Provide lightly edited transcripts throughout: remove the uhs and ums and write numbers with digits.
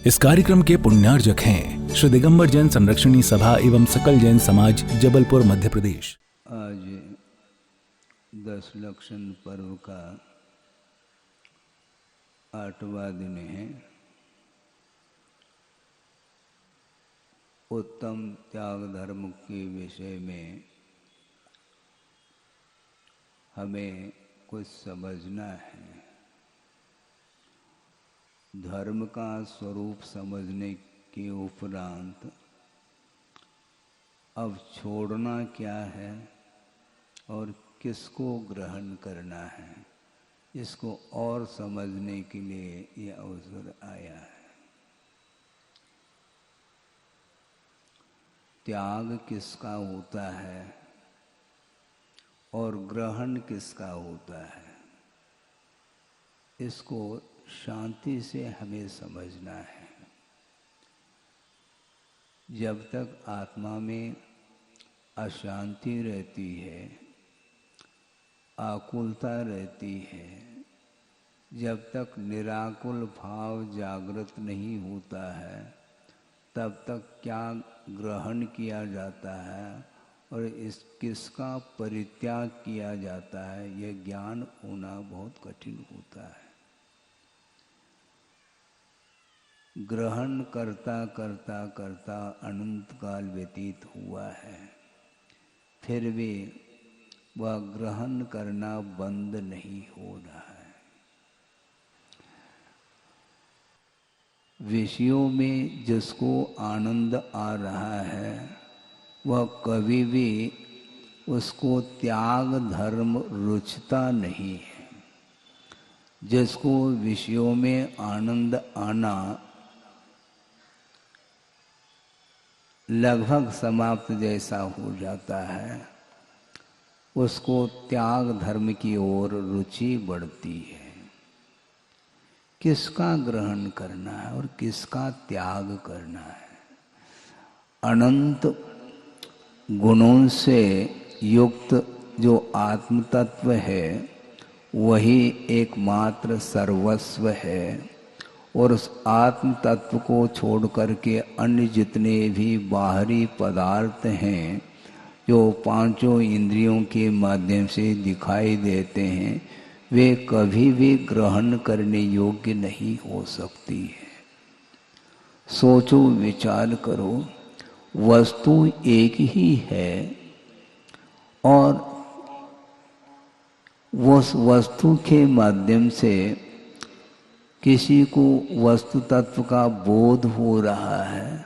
इस कार्यक्रम के पुण्यार्जक हैं श्री दिगंबर जैन संरक्षणी सभा एवं सकल जैन समाज, जबलपुर, मध्य प्रदेश। आज 10 लक्षण पर्व का 8वां दिन है। उत्तम त्याग धर्म के विषय में हमें कुछ समझना है। धर्म का स्वरूप समझने के उपरांत अब छोड़ना क्या है और किसको ग्रहण करना है, इसको और समझने के लिए ये अवसर आया है। त्याग किसका होता है और ग्रहण किसका होता है, इसको शांति से हमें समझना है। जब तक आत्मा में अशांति रहती है, आकुलता रहती है, जब तक निराकुल भाव जागृत नहीं होता है, तब तक क्या ग्रहण किया जाता है और किसका परित्याग किया जाता है, यह ज्ञान होना बहुत कठिन होता है। ग्रहण करता करता करता अनंत काल व्यतीत हुआ है, फिर भी वह ग्रहण करना बंद नहीं हो रहा है। विषयों में जिसको आनंद आ रहा है वह कभी भी उसको त्याग धर्म रुचता नहीं है। जिसको विषयों में आनंद आना लगभग समाप्त जैसा हो जाता है, उसको त्याग धर्म की ओर रुचि बढ़ती है। किसका ग्रहण करना है और किसका त्याग करना है। अनंत गुणों से युक्त जो आत्म तत्व है वही एकमात्र सर्वस्व है, और उस आत्म तत्व को छोड़ करके अन्य जितने भी बाहरी पदार्थ हैं जो पांचों इंद्रियों के माध्यम से दिखाई देते हैं, वे कभी भी ग्रहण करने योग्य नहीं हो सकती है। सोचो, विचार करो, वस्तु एक ही है और उस वस्तु के माध्यम से किसी को वस्तु तत्व का बोध हो रहा है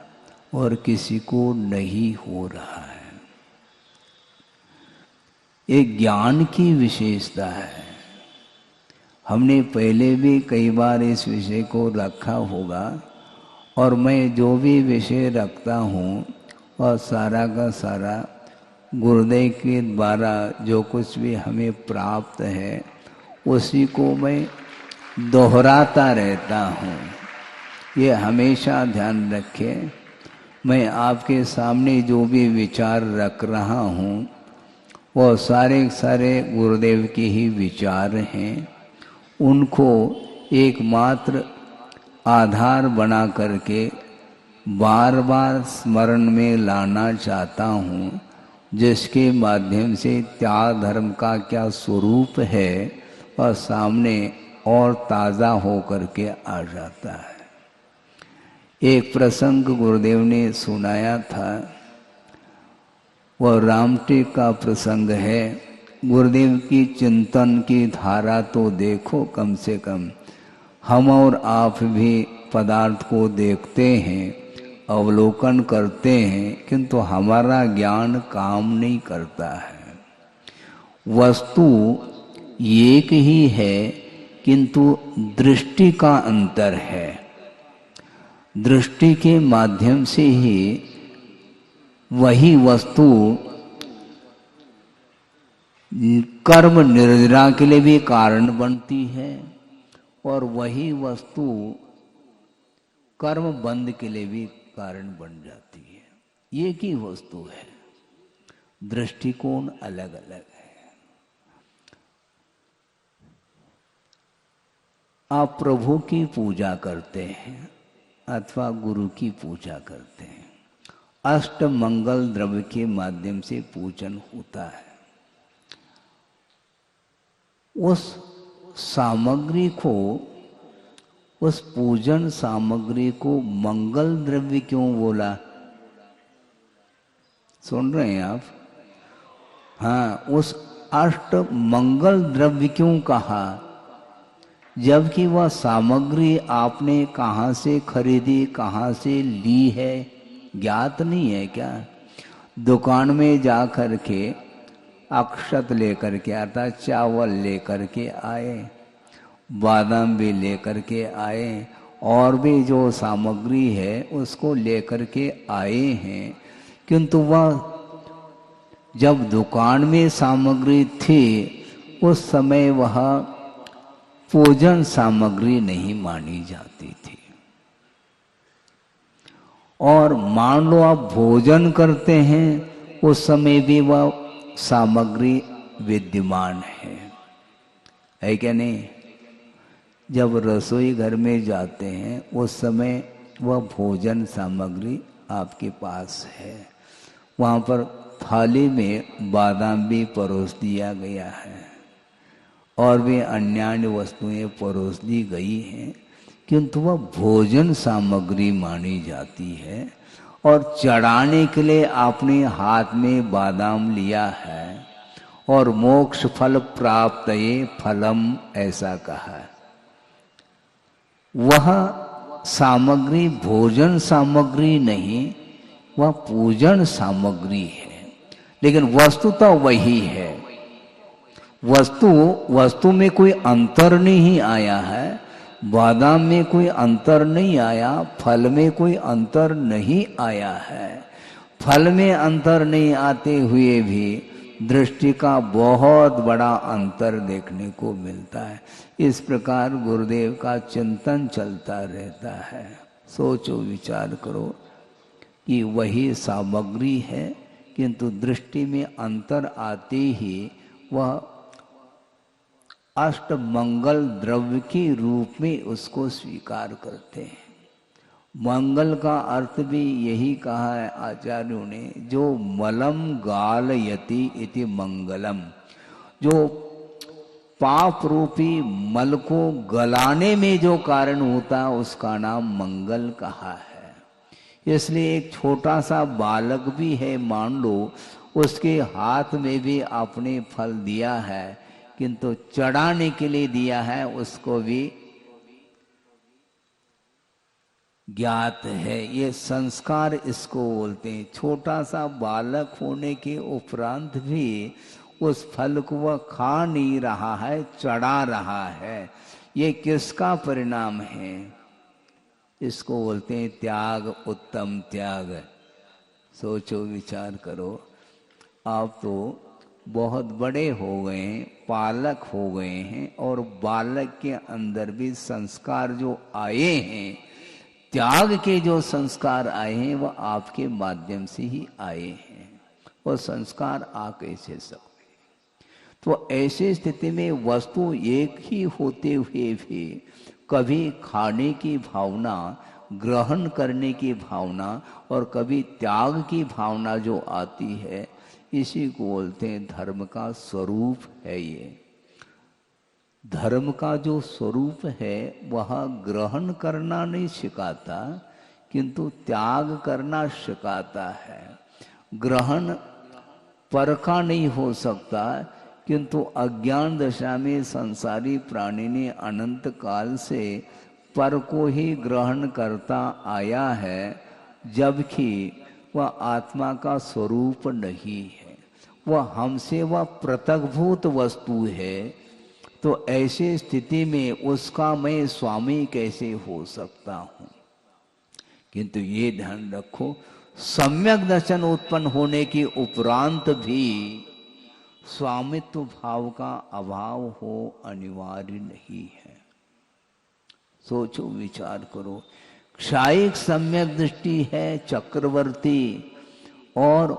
और किसी को नहीं हो रहा है। ये ज्ञान की विशेषता है। हमने पहले भी कई बार इस विषय को रखा होगा, और मैं जो भी विषय रखता हूँ और सारा का सारा गुरुदेव के द्वारा जो कुछ भी हमें प्राप्त है उसी को मैं दोहराता रहता हूँ। ये हमेशा ध्यान रखें। मैं आपके सामने जो भी विचार रख रहा हूँ वो सारे सारे गुरुदेव के ही विचार हैं। उनको एकमात्र आधार बना करके बार बार स्मरण में लाना चाहता हूँ, जिसके माध्यम से त्याग धर्म का क्या स्वरूप है वह सामने और ताज़ा हो करके आ जाता है। एक प्रसंग गुरुदेव ने सुनाया था, वह रामटेक का प्रसंग है। गुरुदेव की चिंतन की धारा तो देखो, कम से कम हम और आप भी पदार्थ को देखते हैं, अवलोकन करते हैं, किंतु हमारा ज्ञान काम नहीं करता है। वस्तु एक ही है किंतु दृष्टि का अंतर है। दृष्टि के माध्यम से ही वही वस्तु कर्म निर्जरा के लिए भी कारण बनती है और वही वस्तु कर्म बंध के लिए भी कारण बन जाती है। एक ही वस्तु है, दृष्टिकोण अलग अलग है। आप प्रभु की पूजा करते हैं, अथवा गुरु की पूजा करते हैं। अष्ट मंगल द्रव्य के माध्यम से पूजन होता है। उस सामग्री को, उस पूजन सामग्री को मंगल द्रव्य क्यों बोला? सुन रहे हैं आप? हाँ, उस अष्ट मंगल द्रव्य क्यों कहा? जबकि वह सामग्री आपने कहाँ से खरीदी, कहाँ से ली है, ज्ञात नहीं है क्या? दुकान में जा कर के अक्षत लेकर के आता, चावल लेकर के आए, बादाम भी लेकर के आए, और भी जो सामग्री है उसको लेकर के आए हैं, किंतु वह जब दुकान में सामग्री थी उस समय वह पूजन सामग्री नहीं मानी जाती थी। और मान लो आप भोजन करते हैं, उस समय भी वह सामग्री विद्यमान है क्या नहीं? जब रसोई घर में जाते हैं उस समय वह भोजन सामग्री आपके पास है। वहाँ पर थाली में बादाम भी परोस दिया गया है और भी अन्य वस्तुएं परोस दी गई हैं, किंतु वह भोजन सामग्री मानी जाती है। और चढ़ाने के लिए आपने हाथ में बादाम लिया है और मोक्ष फल प्राप्त ये फलम ऐसा कहा। वह सामग्री भोजन सामग्री नहीं, वह पूजन सामग्री है, लेकिन वस्तु तो वही है। वस्तु में कोई अंतर नहीं आया है, बादाम में कोई अंतर नहीं आया, फल में कोई अंतर नहीं आया है। फल में अंतर नहीं आते हुए भी दृष्टि का बहुत बड़ा अंतर देखने को मिलता है। इस प्रकार गुरुदेव का चिंतन चलता रहता है। सोचो, विचार करो कि वही सामग्री है, किंतु दृष्टि में अंतर आते ही वह अष्ट मंगल द्रव्य के रूप में उसको स्वीकार करते हैं। मंगल का अर्थ भी यही कहा है आचार्यों ने, जो मलम गालयति इति मंगलम, जो पाप रूपी मल को गलाने में जो कारण होता है उसका नाम मंगल कहा है। इसलिए एक छोटा सा बालक भी है, मान लो उसके हाथ में भी आपने फल दिया है, किंतु चढ़ाने के लिए दिया है, उसको भी ज्ञात है। ये संस्कार इसको बोलते हैं। छोटा सा बालक होने के उपरांत भी उस फल को वह खा नहीं रहा है, चढ़ा रहा है। ये किसका परिणाम है? इसको बोलते हैं त्याग, उत्तम त्याग। सोचो, विचार करो। आप तो बहुत बड़े हो गए हैं, पालक हो गए हैं, और बालक के अंदर भी संस्कार जो आए हैं, त्याग के जो संस्कार आए हैं, वह आपके माध्यम से ही आए हैं। वो संस्कार आ कैसे सकते? तो ऐसी स्थिति में वस्तु एक ही होते हुए भी कभी खाने की भावना, ग्रहण करने की भावना और कभी त्याग की भावना जो आती है, इसी को बोलते हैं धर्म का स्वरूप है। ये धर्म का जो स्वरूप है वह ग्रहण करना नहीं सिखाता, किंतु त्याग करना सिखाता है। ग्रहण पर का नहीं हो सकता, किंतु अज्ञान दशा में संसारी प्राणी ने अनंत काल से पर को ही ग्रहण करता आया है, जबकि वह आत्मा का स्वरूप नहीं है। वह हमसे वह पृथकभूत वस्तु है। तो ऐसी स्थिति में उसका मैं स्वामी कैसे हो सकता हूँ? किंतु ये ध्यान रखो, सम्यक दर्शन उत्पन्न होने के उपरांत भी स्वामित्व भाव का अभाव हो अनिवार्य नहीं है। सोचो, विचार करो। क्षायिक सम्यक दृष्टि है चक्रवर्ती, और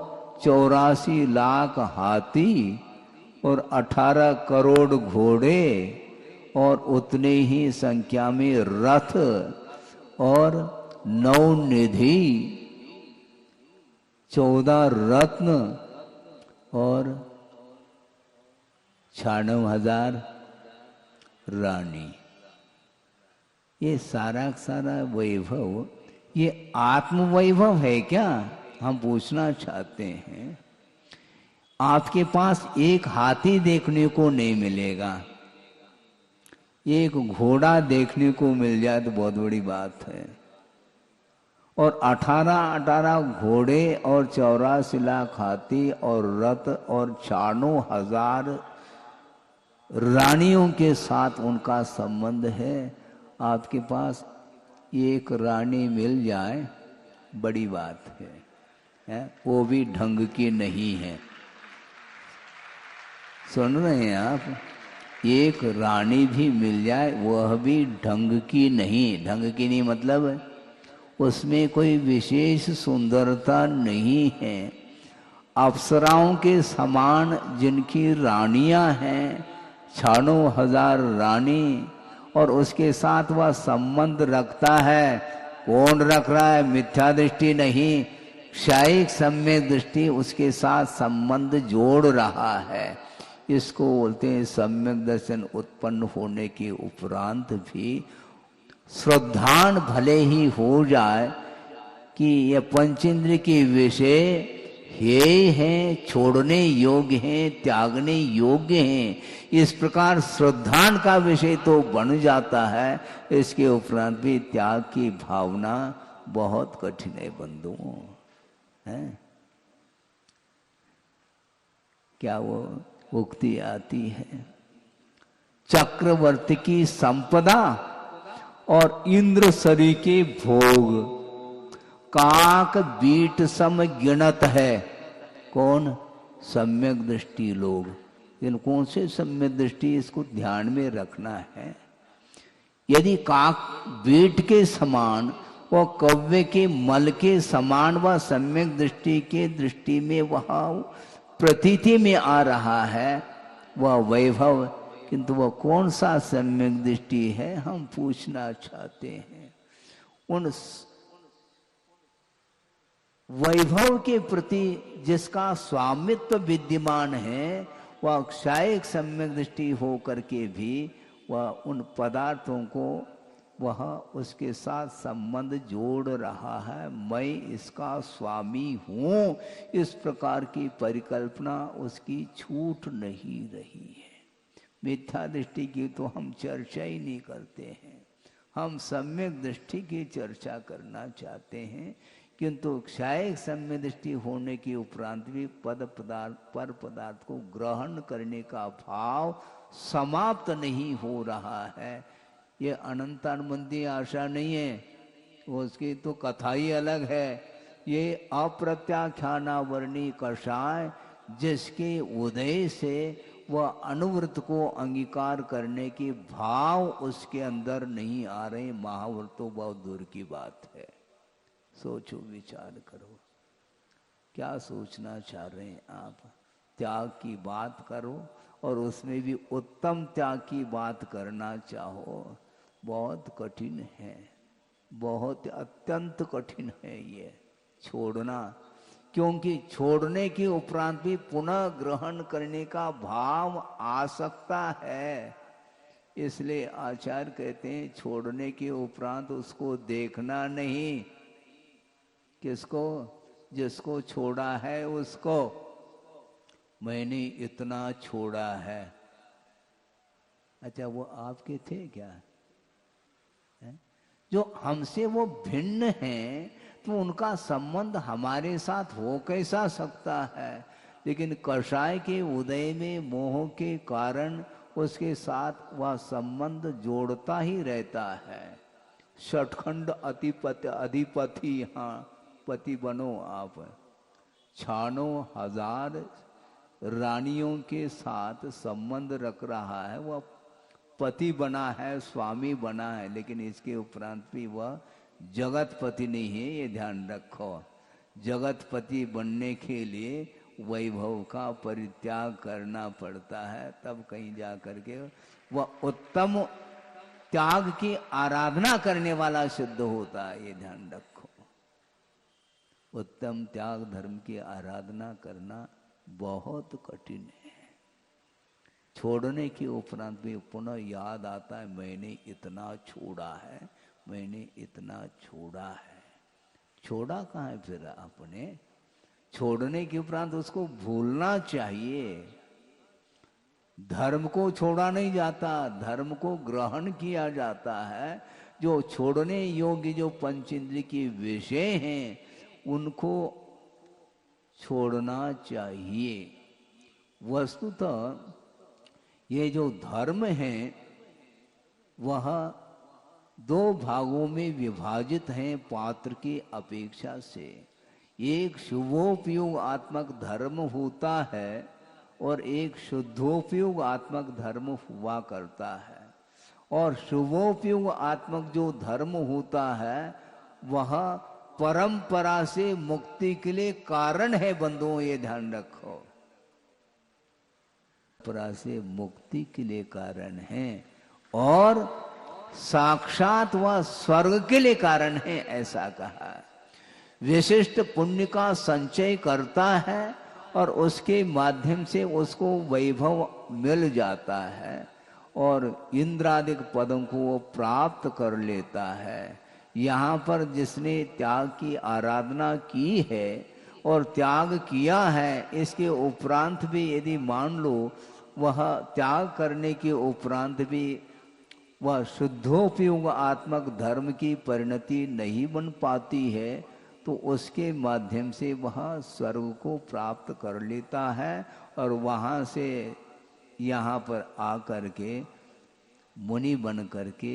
84 लाख हाथी और 18 करोड़ घोड़े और उतने ही संख्या में रथ और 9 निधि, 14 रत्न और 96,000 रानी। ये सारा सारा वैभव ये आत्म वैभव है क्या, हम पूछना चाहते हैं। आपके पास एक हाथी देखने को नहीं मिलेगा, एक घोड़ा देखने को मिल जाए तो बहुत बड़ी बात है। और 18 घोड़े और 84 लाख हाथी और रथ और 96,000 रानियों के साथ उनका संबंध है। आपके पास एक रानी मिल जाए बड़ी बात है? वो भी ढंग की नहीं है। सुन रहे हैं आप? एक रानी भी मिल जाए वह भी ढंग की नहीं। ढंग की नहीं मतलब उसमें कोई विशेष सुंदरता नहीं है। अप्सराओं के समान जिनकी रानियां हैं, 96,000 रानी, और उसके साथ वह संबंध रखता है। कौन रख रहा है? मिथ्या दृष्टि नहीं, क्षायिक सम्यक दृष्टि उसके साथ संबंध जोड़ रहा है। इसको बोलते हैं सम्यक दर्शन उत्पन्न होने के उपरांत भी श्रद्धान भले ही हो जाए कि ये पंचेंद्र के विषय हे हैं, छोड़ने योग्य हैं, त्यागने योग्य हैं, इस प्रकार श्रद्धान का विषय तो बन जाता है। इसके उपरांत भी त्याग की भावना बहुत कठिन है बंधुओं। है क्या वो उक्ति आती है, चक्रवर्ती की संपदा और इंद्र सरी के भोग काक बीट सम गिनत है। कौन? सम्यक दृष्टि लोग। इन कौन से सम्यक दृष्टि? इसको ध्यान में रखना है। यदि काक बीट के समान व कव्य के मल के समान व सम्यक दृष्टि के दृष्टि में वह प्रतीति में आ रहा है वह वैभव, किंतु वह कौन सा सम्यक दृष्टि है, हम पूछना चाहते हैं। उन वैभव के प्रति जिसका स्वामित्व विद्यमान है वह क्षायिक सम्यक दृष्टि हो करके भी वह उन पदार्थों को वह उसके साथ संबंध जोड़ रहा है। मैं इसका स्वामी हूं, इस प्रकार की परिकल्पना उसकी छूट नहीं रही है। मिथ्या दृष्टि की तो हम चर्चा ही नहीं करते हैं, हम सम्यक दृष्टि की चर्चा करना चाहते हैं। किंतु क्षायिक सम्यक दृष्टि होने के उपरांत भी पर पदार्थ को ग्रहण करने का भाव समाप्त नहीं हो रहा है। ये अनंतानुबंधी आशा नहीं है, उसकी तो कथा ही अलग है। ये अप्रत्याख्यानावर्णी कषाय जिसके उदय से वह अनुव्रत को अंगीकार करने के भाव उसके अंदर नहीं आ रहे, महाव्रत तो बहुत दूर की बात है। सोचो, विचार करो, क्या सोचना चाह रहे हैं आप? त्याग की बात करो और उसमें भी उत्तम त्याग की बात करना चाहो, बहुत कठिन है, बहुत अत्यंत कठिन है ये छोड़ना। क्योंकि छोड़ने के उपरांत भी पुनः ग्रहण करने का भाव आ सकता है। इसलिए आचार्य कहते हैं छोड़ने के उपरांत उसको देखना नहीं। किसको? जिसको छोड़ा है उसको। मैंने इतना छोड़ा है। अच्छा, वो आपके थे क्या? जो हमसे वो भिन्न हैं तो उनका संबंध हमारे साथ हो कैसा सकता है? लेकिन कषाय के उदय में मोह के कारण उसके साथ वह संबंध जोड़ता ही रहता है। षटखंड अधिपति, हाँ पति बनो आप। 96,000 रानियों के साथ संबंध रख रहा है, वह पति बना है, स्वामी बना है, लेकिन इसके उपरांत भी वह जगतपति नहीं है। ये ध्यान रखो, जगतपति बनने के लिए वैभव का परित्याग करना पड़ता है, तब कहीं जा करके वह उत्तम त्याग की आराधना करने वाला सिद्ध होता है, ये ध्यान रखो। उत्तम त्याग धर्म की आराधना करना बहुत कठिन है। छोड़ने के उपरांत भी पुनः याद आता है मैंने इतना छोड़ा है, मैंने इतना छोड़ा है। छोड़ा कहाँ है फिर आपने? छोड़ने के उपरांत उसको भूलना चाहिए। धर्म को छोड़ा नहीं जाता, धर्म को ग्रहण किया जाता है। जो छोड़ने योग्य जो पंचेंद्रिय के विषय हैं उनको छोड़ना चाहिए। वस्तुतः ये जो धर्म है वह दो भागों में विभाजित हैं पात्र की अपेक्षा से। एक शुभोपयोग आत्मक धर्म होता है और एक शुद्धोपयोग आत्मक धर्म हुआ करता है। और शुभोपयोग आत्मक जो धर्म होता है वह परंपरा से मुक्ति के लिए कारण है। बंधुओं ये ध्यान रखो, परंपरा से मुक्ति के लिए कारण है और साक्षात वह स्वर्ग के लिए कारण है, ऐसा कहा। विशिष्ट पुण्य का संचय करता है और उसके माध्यम से उसको वैभव मिल जाता है और इंद्रादिक पदों को वो प्राप्त कर लेता है। यहाँ पर जिसने त्याग की आराधना की है और त्याग किया है, इसके उपरांत भी यदि मान लो वह त्याग करने के उपरांत भी वह शुद्धोपयोग आत्मक धर्म की परिणति नहीं बन पाती है, तो उसके माध्यम से वह स्वर्ग को प्राप्त कर लेता है और वहाँ से यहाँ पर आकर के मुनि बन करके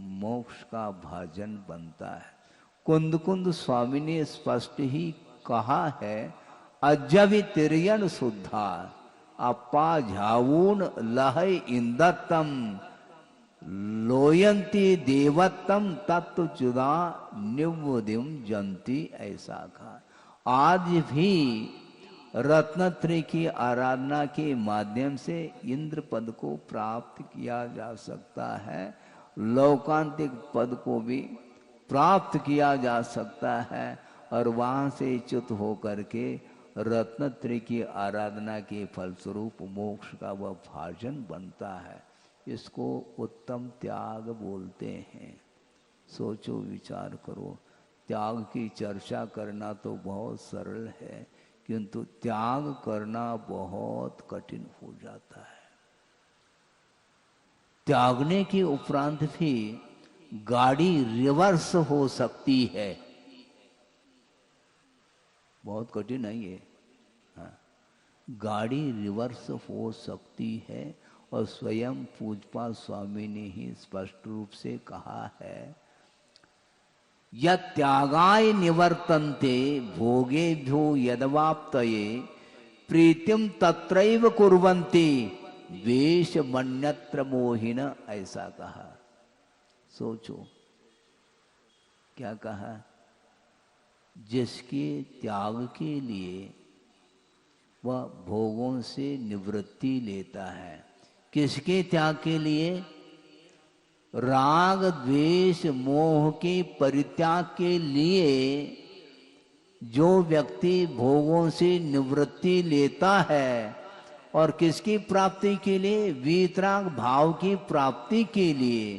मोक्ष का भाजन बनता है। कुंद कुंद स्वामी ने स्पष्ट ही कहा है, अजवि तिरयन शुद्धा अपा झावून लहय इंदत्तम लोयंती देवत्तम तत्व चुदा निवदिम जंती, ऐसा कहा। आज भी रत्नत्रय की आराधना के माध्यम से इंद्र पद को प्राप्त किया जा सकता है, लौकांतिक पद को भी प्राप्त किया जा सकता है और वहां से च्युत होकर के रत्नत्रय की आराधना के फलस्वरूप मोक्ष का वह भाजन बनता है। इसको उत्तम त्याग बोलते हैं। सोचो, विचार करो। त्याग की चर्चा करना तो बहुत सरल है, किंतु त्याग करना बहुत कठिन हो जाता है। त्यागने के उपरांत भी गाड़ी रिवर्स हो सकती है, बहुत कठिन है ये। हाँ, गाड़ी रिवर्स हो सकती है और स्वयं पूजपा स्वामी ने ही स्पष्ट रूप से कहा है, यत्यागाय निवर्तन्ते भोगेभ्यो यदवाप्तये प्रीतिम तत्रैव कुर्वन्ति वेश मन्यत्र मोहिन, ऐसा कहा। सोचो क्या कहा? जिसके त्याग के लिए वह भोगों से निवृत्ति लेता है। किसके त्याग के लिए? राग द्वेष मोह के परित्याग के लिए जो व्यक्ति भोगों से निवृत्ति लेता है। और किसकी प्राप्ति के लिए? वीतराग भाव की प्राप्ति के लिए,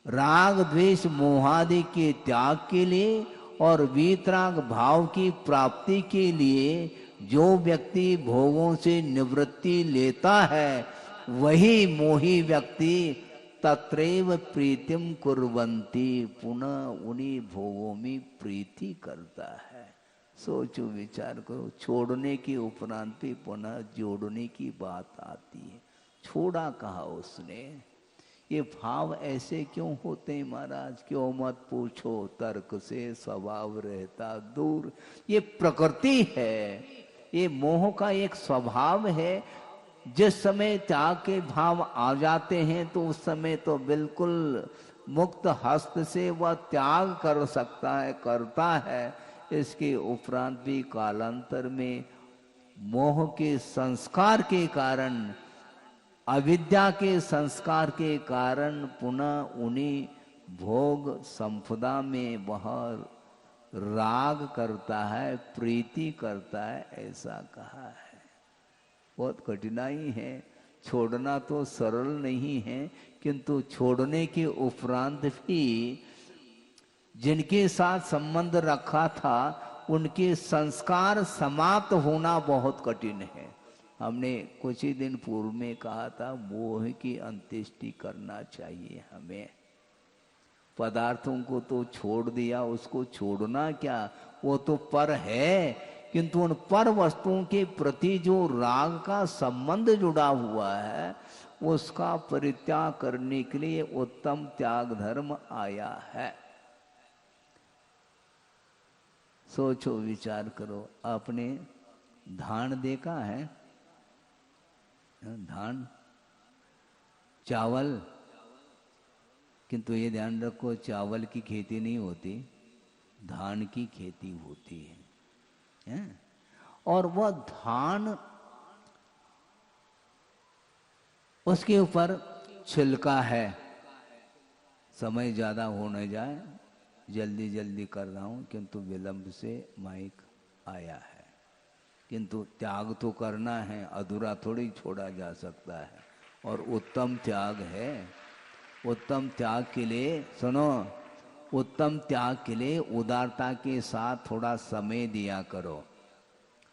राग द्वेष मोहादि के त्याग के लिए और वीतराग भाव की प्राप्ति के लिए जो व्यक्ति भोगों से निवृत्ति लेता है, वही मोही व्यक्ति तत्रैव प्रीतिम कुर्वन्ति, पुनः उन्हीं भोगों में प्रीति करता है। सोचो, विचार करो। छोड़ने के उपरांत भी पुनः जोड़ने की बात आती है। छोड़ा कहा उसने। ये भाव ऐसे क्यों होते हैं महाराज? क्यों मत पूछो, तर्क से स्वभाव रहता दूर। ये प्रकृति है, ये मोह का एक स्वभाव है। जिस समय त्याग के भाव आ जाते हैं तो उस समय तो बिल्कुल मुक्त हस्त से वह त्याग कर सकता है, करता है। इसके उपरांत भी कालांतर में मोह के संस्कार के कारण अविद्या के संस्कार के कारण पुनः उन्हीं भोग संपदा में वह राग करता है, प्रीति करता है, ऐसा कहा है। बहुत कठिनाई है, छोड़ना तो सरल नहीं है, किंतु छोड़ने के उपरांत भी जिनके साथ संबंध रखा था उनके संस्कार समाप्त होना बहुत कठिन है। हमने कुछ ही दिन पूर्व में कहा था, मोह की अंत्येष्टि करना चाहिए हमें। पदार्थों को तो छोड़ दिया, उसको छोड़ना क्या, वो तो पर है, किंतु उन पर वस्तुओं के प्रति जो राग का संबंध जुड़ा हुआ है उसका परित्याग करने के लिए उत्तम त्याग धर्म आया है। सोचो, विचार करो। आपने धान देखा है? धान, चावल, किंतु ये ध्यान रखो, चावल की खेती नहीं होती, धान की खेती होती है। और वह धान, उसके ऊपर छिलका है। समय ज़्यादा हो न जाए, जल्दी जल्दी कर रहा हूँ, किंतु विलंब से माइक आया है। किंतु त्याग तो करना है, अधूरा थोड़ी छोड़ा जा सकता है। और उत्तम त्याग है। उत्तम त्याग के लिए, सुनो, उत्तम त्याग के लिए उदारता के साथ थोड़ा समय दिया करो।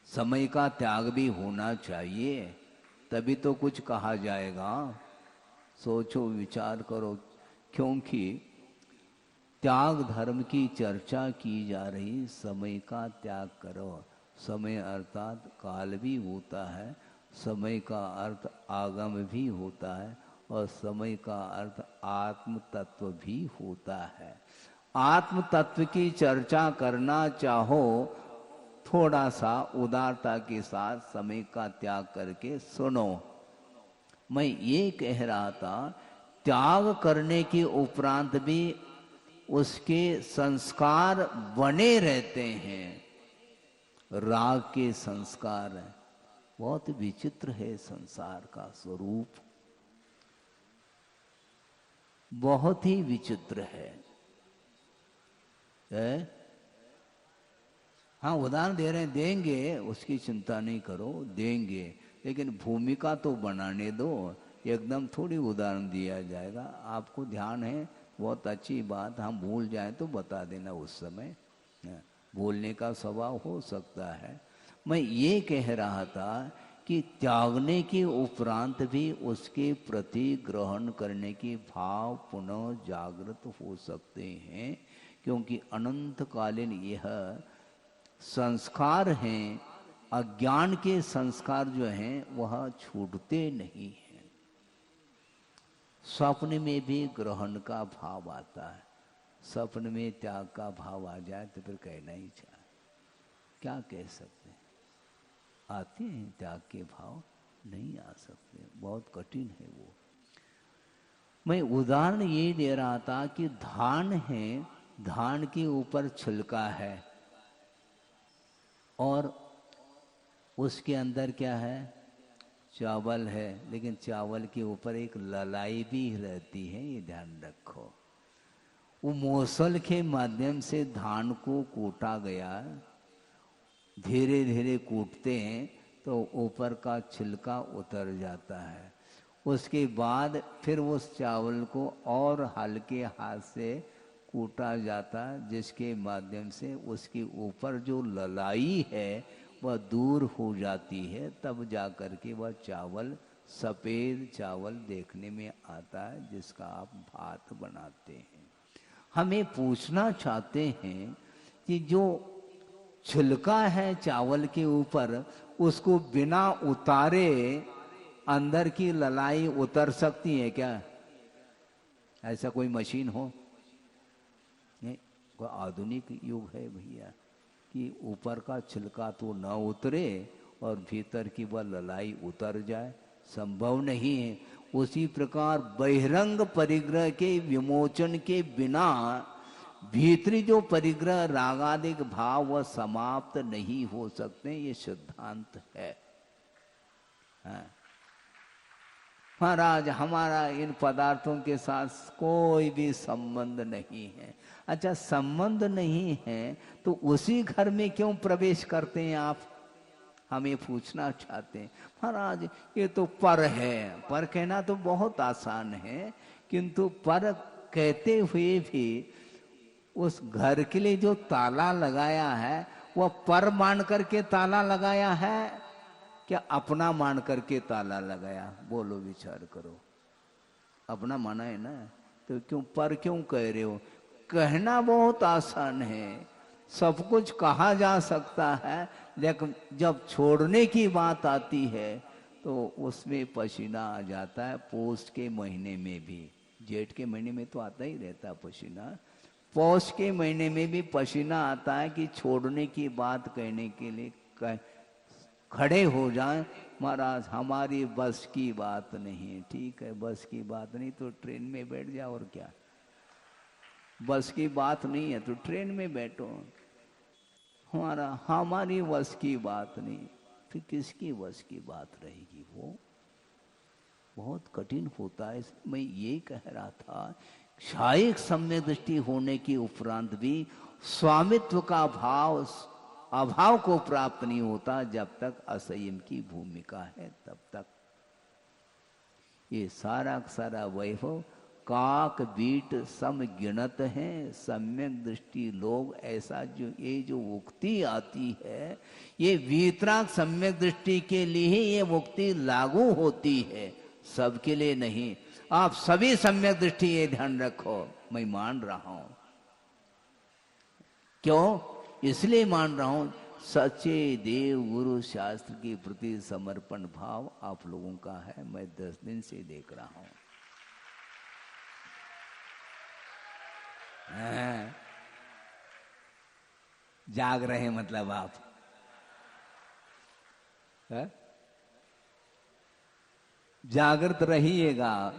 समय का त्याग भी होना चाहिए, तभी तो कुछ कहा जाएगा। सोचो, विचार करो, क्योंकि त्याग धर्म की चर्चा की जा रही। समय का त्याग करो। समय अर्थात काल भी होता है, समय का अर्थ आगम भी होता है, और समय का अर्थ आत्म तत्व भी होता है। आत्म तत्व की चर्चा करना चाहो, थोड़ा सा उदारता के साथ समय का त्याग करके सुनो। मैं ये कह रहा था, त्याग करने के उपरांत भी उसके संस्कार बने रहते हैं। राग के संस्कार है। बहुत विचित्र है संसार का स्वरूप, बहुत ही विचित्र है। हाँ, उदाहरण दे रहे हैं, देंगे, उसकी चिंता नहीं करो, देंगे, लेकिन भूमिका तो बनाने दो। एकदम थोड़ी उदाहरण दिया जाएगा। आपको ध्यान है, बहुत अच्छी बात, हम भूल जाएं तो बता देना उस समय, भूलने का स्वभाव हो सकता है। मैं ये कह रहा था कि त्यागने के उपरांत भी उसके प्रति ग्रहण करने के भाव पुनः जागृत हो सकते हैं, क्योंकि अनंतकालीन यह संस्कार हैं, अज्ञान के संस्कार जो हैं वह छूटते नहीं हैं। स्वप्न में भी ग्रहण का भाव आता है। स्वप्न में त्याग का भाव आ जाए तो फिर कहना ही चाहिए, क्या कह सकते हैं। आते हैं त्याग के भाव, नहीं आ सकते, बहुत कठिन है वो। मैं उदाहरण ये दे रहा था कि धान है, धान के ऊपर छिलका है और उसके अंदर क्या है, चावल है, लेकिन चावल के ऊपर एक ललाई भी रहती है, ये ध्यान रखो। वो मौसल के माध्यम से धान को कूटा गया, धीरे धीरे कूटते हैं तो ऊपर का छिलका उतर जाता है। उसके बाद फिर उस चावल को और हल्के हाथ से कूटा जाता है, जिसके माध्यम से उसके ऊपर जो ललाई है वह दूर हो जाती है। तब जा कर के वह चावल, सफ़ेद चावल देखने में आता है, जिसका आप भात बनाते हैं। हमें पूछना चाहते हैं कि जो छिलका है चावल के ऊपर, उसको बिना उतारे अंदर की ललाई उतर सकती है क्या? ऐसा कोई मशीन हो? नहीं, कोई आधुनिक युग है भैया कि ऊपर का छिलका तो न उतरे और भीतर की वह ललाई उतर जाए, संभव नहीं है। उसी प्रकार बहिरंग परिग्रह के विमोचन के बिना भीतरी जो परिग्रह रागादिक भाव वह समाप्त नहीं हो सकते, ये सिद्धांत है। हाँ। महाराज हमारा इन पदार्थों के साथ कोई भी संबंध नहीं है। अच्छा, संबंध नहीं है तो उसी घर में क्यों प्रवेश करते हैं आप? हम ये पूछना चाहते हैं। महाराज ये तो पर है। पर कहना तो बहुत आसान है, किंतु पर कहते हुए भी उस घर के लिए जो ताला लगाया है वह पर मान करके ताला लगाया है क्या अपना मान करके ताला लगाया? बोलो, विचार करो। अपना माना है ना, तो क्यों पर क्यों कह रहे हो? कहना बहुत आसान है, सब कुछ कहा जा सकता है, लेकिन जब छोड़ने की बात आती है तो उसमें पसीना आ जाता है। पौष के महीने में भी, जेठ के महीने में तो आता ही रहता है पसीना, पौष के महीने में भी पसीना आता है कि छोड़ने की बात कहने के लिए खड़े हो जाएं। महाराज हमारी बस की बात नहीं। ठीक है, बस की बात नहीं तो ट्रेन में बैठ जाओ, और क्या। बस की बात नहीं है तो ट्रेन में बैठो। हमारी बस की बात नहीं, फिर किसकी बस की बात रहेगी? वो बहुत कठिन होता है। मैं ये कह रहा था, शायिक सम्यक दृष्टि होने के उपरांत भी स्वामित्व का भाव अभाव को प्राप्त नहीं होता जब तक असंयम की भूमिका है, तब तक। ये सारा सारा वैभव काक बीट सम गिनत है। सम्यक दृष्टि लोग ऐसा ये जो मुक्ति आती है, ये वीतराग सम्यक दृष्टि के लिए ये मुक्ति लागू होती है, सबके लिए नहीं। आप सभी सम्यक दृष्टि ये ध्यान रखो, मैं मान रहा हूं। क्यों? इसलिए मान रहा हूं, सच्चे देव गुरु शास्त्र के प्रति समर्पण भाव आप लोगों का है। मैं 10 दिन से देख रहा हूं। जाग रहे मतलब आप जागृत रहिएगा।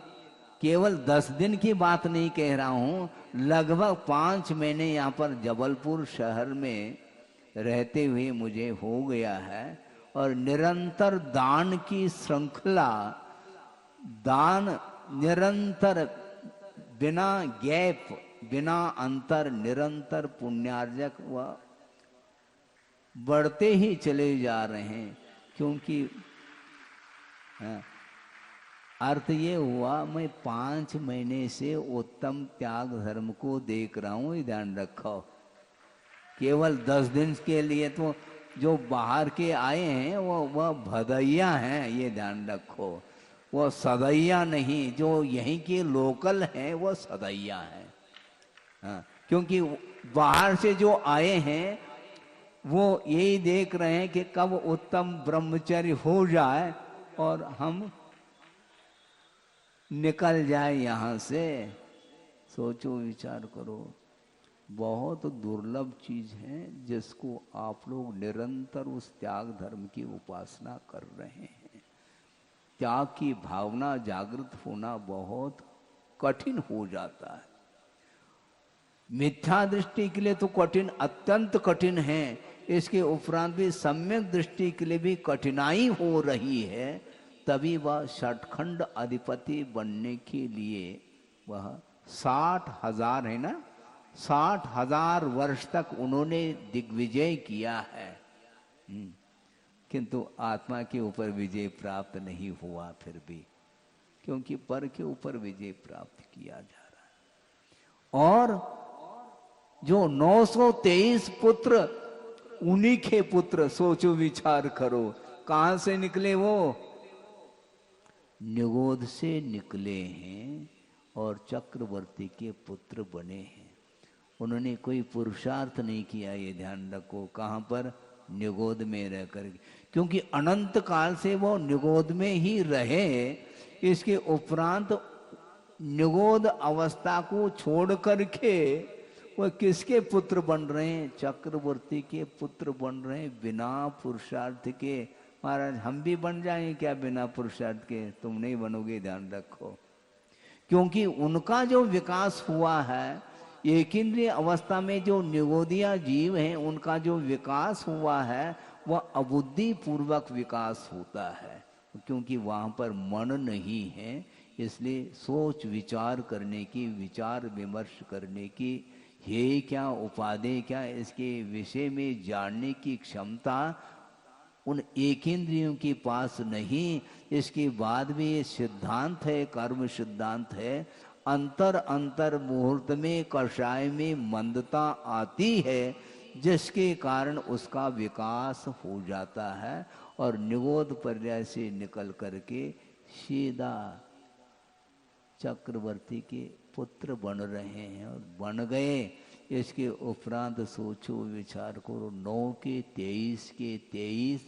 केवल 10 दिन की बात नहीं कह रहा हूं, लगभग 5 महीने यहाँ पर जबलपुर शहर में रहते हुए मुझे हो गया है। और निरंतर दान की श्रृंखला, दान निरंतर, बिना गैप, बिना अंतर, निरंतर पुण्यार्जक व बढ़ते ही चले जा रहे हैं। क्योंकि अर्थ ये हुआ, मैं 5 महीने से उत्तम त्याग धर्म को देख रहा हूं, ये ध्यान रखो। केवल 10 दिन के लिए तो जो बाहर के आए हैं वह भदैया हैं, ये ध्यान रखो। वो सदैया नहीं, जो यहीं के लोकल हैं वो सदैया हैं। हाँ, क्योंकि बाहर से जो आए हैं वो यही देख रहे हैं कि कब उत्तम ब्रह्मचर्य हो जाए और हम निकल जाए यहाँ से। सोचो, विचार करो, बहुत दुर्लभ चीज है जिसको आप लोग निरंतर उस त्याग धर्म की उपासना कर रहे हैं। त्याग की भावना जागृत होना बहुत कठिन हो जाता है। मिथ्या दृष्टि के लिए तो कठिन, अत्यंत कठिन है। इसके उपरांत भी सम्यक दृष्टि के लिए भी कठिनाई हो रही है। तभी वह षटखंड अधिपति बनने के लिए वह 60,000 है ना, 60,000 वर्ष तक उन्होंने दिग्विजय किया है। किंतु आत्मा के ऊपर विजय प्राप्त नहीं हुआ फिर भी, क्योंकि पर के ऊपर विजय प्राप्त किया जा रहा है। और जो 923 पुत्र, उन्हीं के पुत्र, सोचो विचार करो, कहां से निकले? वो निगोद से निकले हैं और चक्रवर्ती के पुत्र बने हैं। उन्होंने कोई पुरुषार्थ नहीं किया, ये ध्यान रखो। कहां पर? निगोद में रह कर, क्योंकि अनंत काल से वो निगोद में ही रहे। इसके उपरांत निगोद अवस्था को छोड़ करके वो किसके पुत्र बन रहे हैं? चक्रवर्ती के पुत्र बन रहे हैं, बिना पुरुषार्थ के। महाराज हम भी बन जाएंगे क्या बिना पुरुषार्थ के? तुम नहीं बनोगे, ध्यान रखो। क्योंकि उनका जो विकास हुआ है, एक इंद्रिय अवस्था में जो निगोदिया जीव हैं, उनका जो विकास हुआ है वह अबुद्धि पूर्वक विकास होता है। क्योंकि वहाँ पर मन नहीं है, इसलिए सोच विचार करने की, विचार विमर्श करने की, हे क्या उपादेय क्या, इसके विषय में जानने की क्षमता उन एक इंद्रियों के पास नहीं। इसके बाद भी ये सिद्धांत है, कर्म सिद्धांत है, अंतर अंतर मुहूर्त में कषाय में मंदता आती है, जिसके कारण उसका विकास हो जाता है और निगोद पर्याय से निकल करके सीधा चक्रवर्ती के पुत्र बन रहे हैं और बन गए। इसके उपरांत सोचो विचार करो, 9 के 23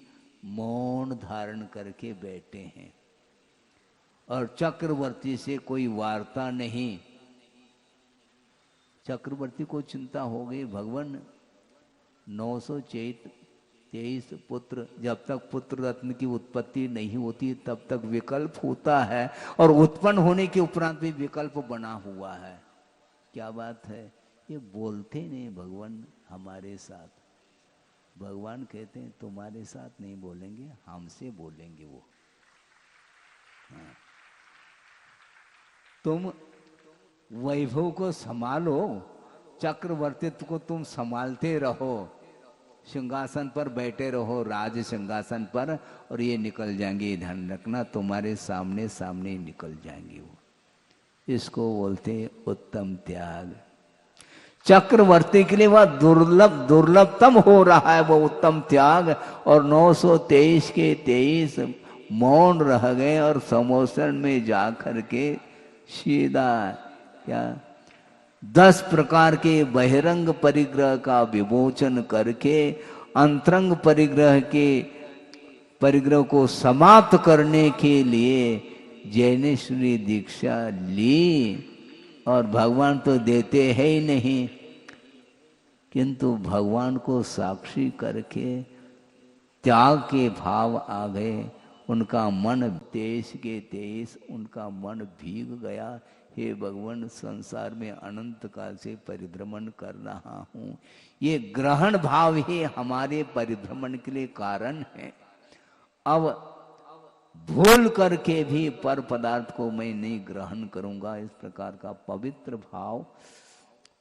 मौन धारण करके बैठे हैं और चक्रवर्ती से कोई वार्ता नहीं। चक्रवर्ती को चिंता हो गई, भगवान 923 पुत्र, जब तक पुत्र रत्न की उत्पत्ति नहीं होती तब तक विकल्प होता है और उत्पन्न होने के उपरांत भी विकल्प बना हुआ है। क्या बात है, ये बोलते नहीं भगवान हमारे साथ। भगवान कहते हैं तुम्हारे साथ नहीं बोलेंगे, हमसे बोलेंगे वो। हाँ। तुम वैभव को संभालो, चक्रवर्तित्व को तुम संभालते रहो, सिंहासन पर बैठे रहो, राज सिंहासन पर, और ये निकल जाएंगे, ध्यान रखना, तुम्हारे सामने सामने ही निकल जाएंगे वो। इसको बोलते उत्तम त्याग। चक्रवर्ती के लिए वह दुर्लभतम हो रहा है वो उत्तम त्याग। और 923 के 23 मौन रह गए और समोसन में जा करके सीधा क्या 10 प्रकार के बहिरंग परिग्रह का विमोचन करके अंतरंग परिग्रह को समाप्त करने के लिए जैनेश्वरी दीक्षा ली। और भगवान तो देते है ही नहीं, किंतु भगवान को साक्षी करके त्याग के भाव आ गए। उनका मन 23 के 23 उनका मन भीग गया। हे भगवान, संसार में अनंत काल से परिभ्रमण कर रहा हूँ, ये ग्रहण भाव ही हमारे परिभ्रमण के लिए कारण है। अब भूल करके भी पर पदार्थ को मैं नहीं ग्रहण करूंगा, इस प्रकार का पवित्र भाव,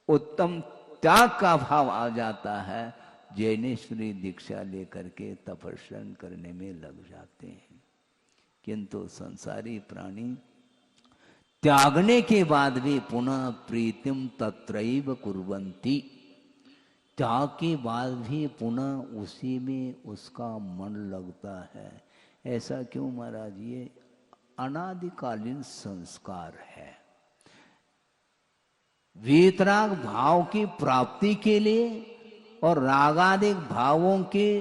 उत्तम त्याग का भाव आ जाता है। जैनेश्वरी दीक्षा लेकर के तपस्या करने में लग जाते हैं। किंतु संसारी प्राणी त्यागने के बाद भी पुनः प्रीतिम तत्रैव कुर्वन्ति, त्याग के बाद भी पुनः उसी में उसका मन लगता है। ऐसा क्यों महाराज? ये अनादिकालीन संस्कार है। वीतराग भाव की प्राप्ति के लिए और रागादिक भावों के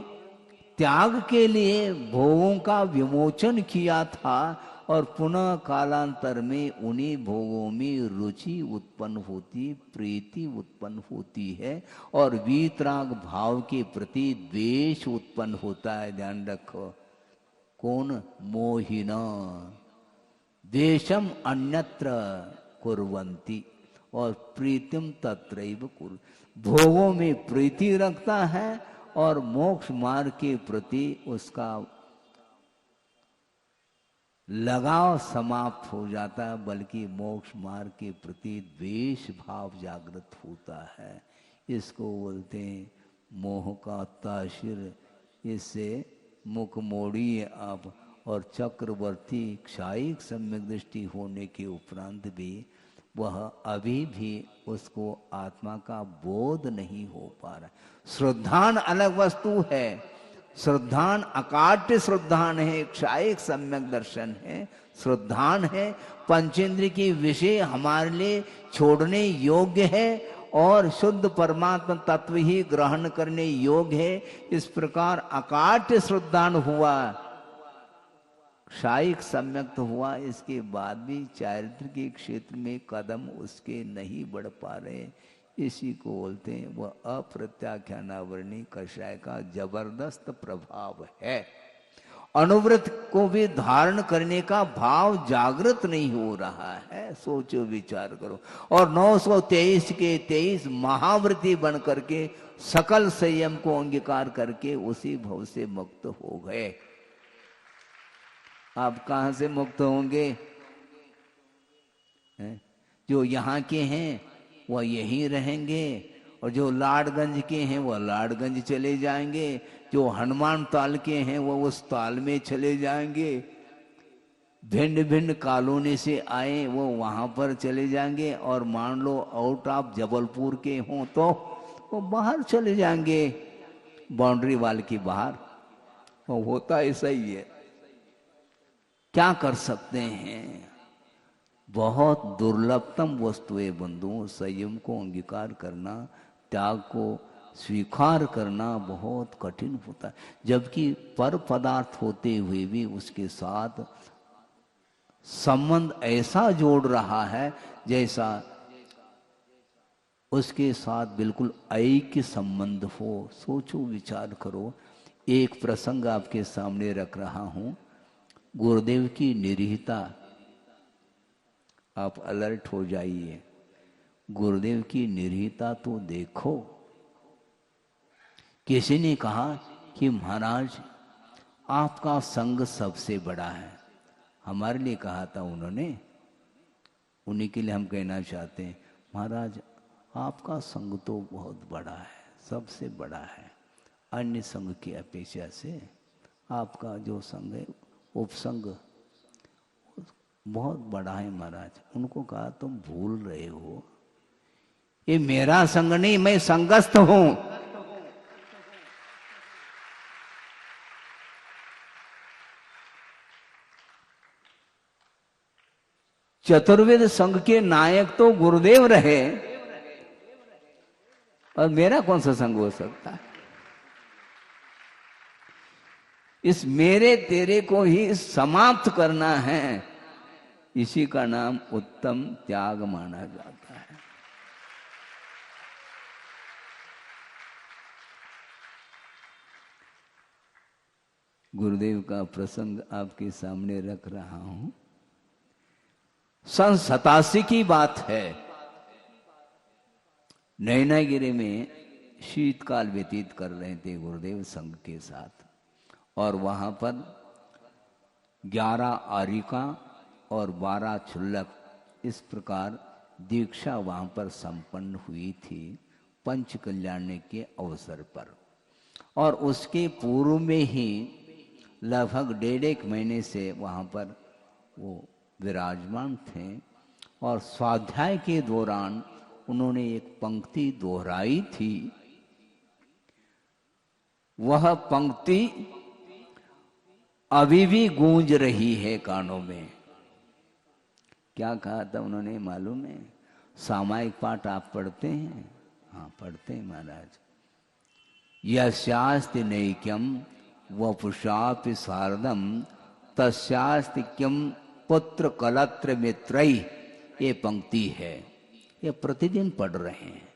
त्याग के लिए भोगों का विमोचन किया था और पुनः कालांतर में उन्हीं भोगों में रुचि उत्पन्न होती, प्रीति उत्पन्न होती है और वीतराग भाव के प्रति द्वेष उत्पन्न होता है। ध्यान रखो, कौन? मोहिना देशम अन्यत्र कुर्वन्ति और प्रीतिम तत्रैव कुरु। भोगों में प्रीति रखता है और मोक्ष मार्ग के प्रति उसका लगाव समाप्त हो जाता है, बल्कि मोक्ष मार्ग के प्रति द्वेष भाव जागृत होता है। इसको बोलते हैं मोह का ताशिर। इससे मुख मोड़िए आप। और चक्रवर्ती क्षायिक सम्यक दृष्टि होने के उपरांत भी वह अभी भी उसको आत्मा का बोध नहीं हो पा रहा। श्रद्धान अलग वस्तु है, श्रद्धान अकाट्य श्रद्धान है, क्षायिक सम्यक दर्शन है, श्रद्धान है। पंचेंद्रिय के विषय हमारे लिए छोड़ने योग्य है और शुद्ध परमात्मा तत्व ही ग्रहण करने योग्य है। इस प्रकार अकाट्य श्रद्धान हुआ, क्षायिक सम्यक्त हुआ, इसके बाद भी चारित्र के क्षेत्र में कदम उसके नहीं बढ़ पा रहे। इसी को बोलते हैं वह अप्रत्याख्यानावरणी कषाय का जबरदस्त प्रभाव है। अनुव्रत को भी धारण करने का भाव जागृत नहीं हो रहा है। सोचो विचार करो। और 923 के 23 महाव्रती बन करके सकल संयम को अंगीकार करके उसी भव से मुक्त हो गए। आप कहाँ से मुक्त होंगे? जो यहाँ के हैं वह यहीं रहेंगे, और जो लाडगंज के हैं वह लाडगंज चले जाएंगे, जो हनुमान ताल के हैं वह उस ताल में चले जाएंगे, भिन्न भिन्न कॉलोनी से आए वो वहाँ पर चले जाएंगे, और मान लो आउट ऑफ जबलपुर के हों तो वो बाहर चले जाएंगे, बाउंड्री वाल की बाहर। वो होता ऐसा ही है, क्या कर सकते हैं। बहुत दुर्लभतम वस्तु है बंधुओं, संयम को अंगीकार करना, त्याग को स्वीकार करना बहुत कठिन होता है। जबकि पर पदार्थ होते हुए भी उसके साथ संबंध ऐसा जोड़ रहा है जैसा उसके साथ बिल्कुल ऐक्य संबंध हो। सोचो, विचार करो। एक प्रसंग आपके सामने रख रहा हूं, गुरुदेव की निरीहता। आप अलर्ट हो जाइए, गुरुदेव की निरीहता तो देखो। किसी ने कहा कि महाराज आपका संग सबसे बड़ा है। हमारे लिए कहा था उन्होंने, उन्हीं के लिए हम कहना चाहते हैं, महाराज आपका संग तो बहुत बड़ा है, सबसे बड़ा है। अन्य संग की अपेक्षा से आपका जो संग है, उपसंग, बहुत बड़ा है महाराज। उनको कहा तुम भूल रहे हो, ये मेरा संग नहीं, मैं संगस्थ हूं। चतुर्वेद संघ के नायक तो गुरुदेव रहे, और मेरा कौन सा संग हो सकता है? इस मेरे तेरे को ही समाप्त करना है, इसी का नाम उत्तम त्याग माना जाता है। गुरुदेव का प्रसंग आपके सामने रख रहा हूं। सन 87 की बात है। नैनागिरी में शीतकाल व्यतीत कर रहे थे गुरुदेव संघ के साथ, और वहां पर 11 आरिका और 12 क्षुल्लक, इस प्रकार दीक्षा वहां पर संपन्न हुई थी पंच कल्याण के अवसर पर। और उसके पूर्व में ही लगभग 1.5 महीने से वहां पर वो विराजमान थे, और स्वाध्याय के दौरान उन्होंने एक पंक्ति दोहराई थी। वह पंक्ति अभी भी गूंज रही है कानों में। क्या कहा था उन्होंने मालूम है? सामायिक पाठ आप पढ़ते हैं? हाँ, पढ़ते हैं महाराज। यस्यास्ति नैक्यम वपुषापि सार्धम तस्यास्ति किम पुत्र कलत्र मित्रई, ये पंक्ति है। ये प्रतिदिन पढ़ रहे हैं,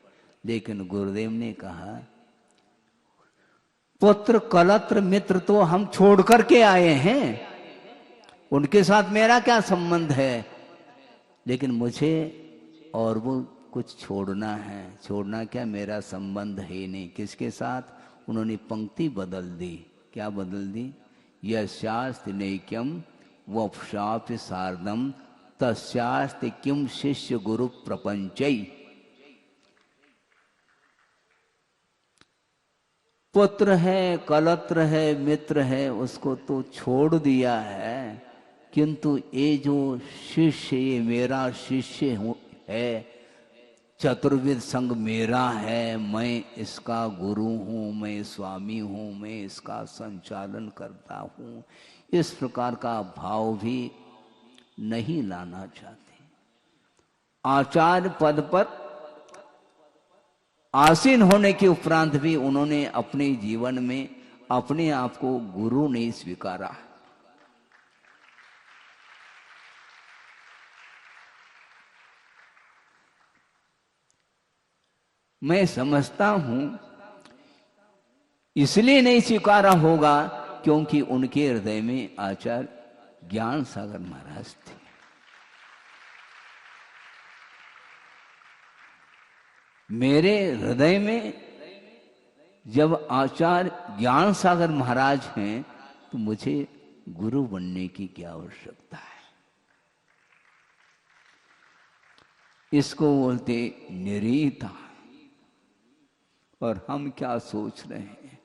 लेकिन गुरुदेव ने कहा पुत्र कलत्र मित्र तो हम छोड़ करके आए हैं, उनके साथ मेरा क्या संबंध है, लेकिन मुझे और वो कुछ छोड़ना है। छोड़ना क्या, मेरा संबंध है नहीं। किसके साथ? उन्होंने पंक्ति बदल दी। क्या बदल दी? यस्यास्ति नैक्यम वपुषापि सार्धम तस्यास्ति किम शिष्य गुरु प्रपंचई। पुत्र है, कलत्र है, मित्र है, उसको तो छोड़ दिया है, किंतु ये जो शिष्य, ये मेरा शिष्य है, चतुर्विद संघ मेरा है, मैं इसका गुरु हूं, मैं स्वामी हूं, मैं इसका संचालन करता हूं, इस प्रकार का भाव भी नहीं लाना चाहते। आचार्य पद पर आसीन होने के उपरांत भी उन्होंने अपने जीवन में अपने आप को गुरु नहीं स्वीकारा। मैं समझता हूं इसलिए नहीं स्वीकारा होगा क्योंकि उनके हृदय में आचार्य ज्ञान सागर महाराज थे। मेरे हृदय में जब आचार्य ज्ञान सागर महाराज हैं तो मुझे गुरु बनने की क्या आवश्यकता है। इसको बोलते निरीता। और हम क्या सोच रहे हैं,